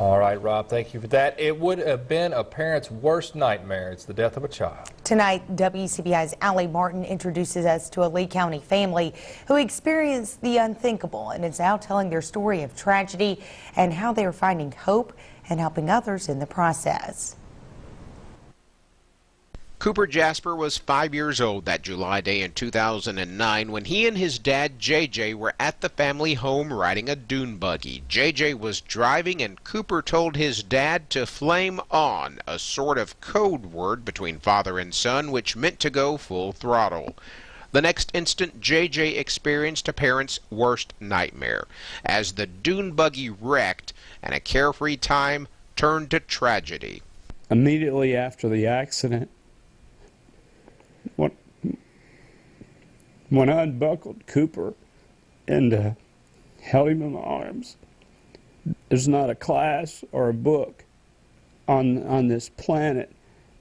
All right, Rob, thank you for that. It would have been a parent's worst nightmare. It's the death of a child. Tonight, WCBI's Allie Martin introduces us to a Lee County family who experienced the unthinkable and is now telling their story of tragedy and how they are finding hope and helping others in the process. Cooper Jasper was 5 years old that July day in 2009 when he and his dad JJ were at the family home riding a dune buggy. JJ was driving and Cooper told his dad to flame on, a sort of code word between father and son which meant to go full throttle. The next instant, JJ experienced a parent's worst nightmare as the dune buggy wrecked and a carefree time turned to tragedy. Immediately after the accident, when I unbuckled Cooper and held him in my arms, there's not a class or a book on this planet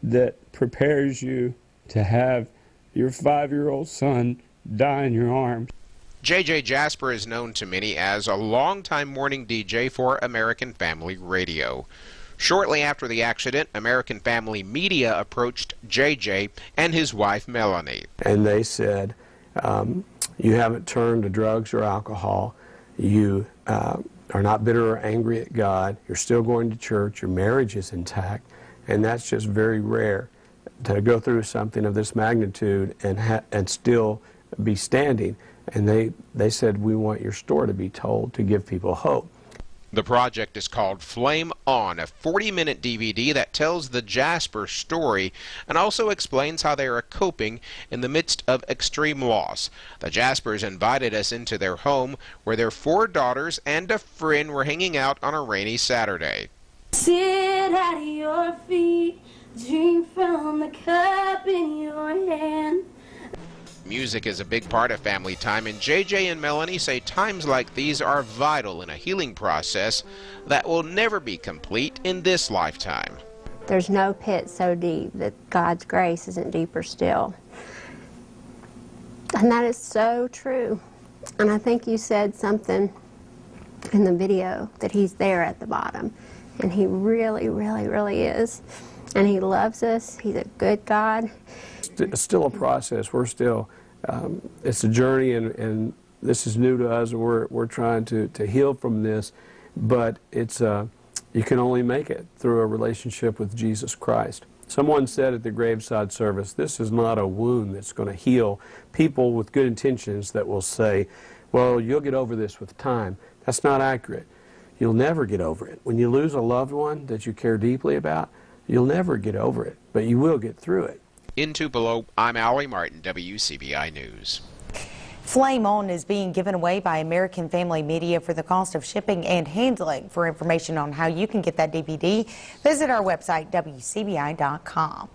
that prepares you to have your 5-year-old son die in your arms. JJ Jasper is known to many as a longtime morning DJ for American Family Radio. Shortly after the accident, American Family Media approached JJ and his wife Melanie. And they said, you haven't turned to drugs or alcohol, you are not bitter or angry at God, you're still going to church, your marriage is intact, and that's just very rare to go through something of this magnitude and still be standing. And they said, we want your story to be told to give people hope. The project is called Flame On, a 40-minute DVD that tells the Jasper story and also explains how they are coping in the midst of extreme loss. The Jaspers invited us into their home where their 4 daughters and a friend were hanging out on a rainy Saturday. Sit at your feet, drink from the cup in your hand. Music is a big part of family time, and JJ and Melanie say times like these are vital in a healing process that will never be complete in this lifetime. There's no pit so deep that God's grace isn't deeper still. And that is so true. And I think you said something in the video that He's there at the bottom. And He really, really, really is. And He loves us. He's a good God. It's still a process. We're still, it's a journey, and this is new to us, and we're trying to heal from this, but it's, you can only make it through a relationship with Jesus Christ. Someone said at the graveside service, this is not a wound that's going to heal. People with good intentions that will say, well, you'll get over this with time. That's not accurate. You'll never get over it. When you lose a loved one that you care deeply about, you'll never get over it, but you will get through it. In Tupelo, I'm Allie Martin, WCBI News. Flame On is being given away by American Family Media for the cost of shipping and handling. For information on how you can get that DVD, visit our website, WCBI.com.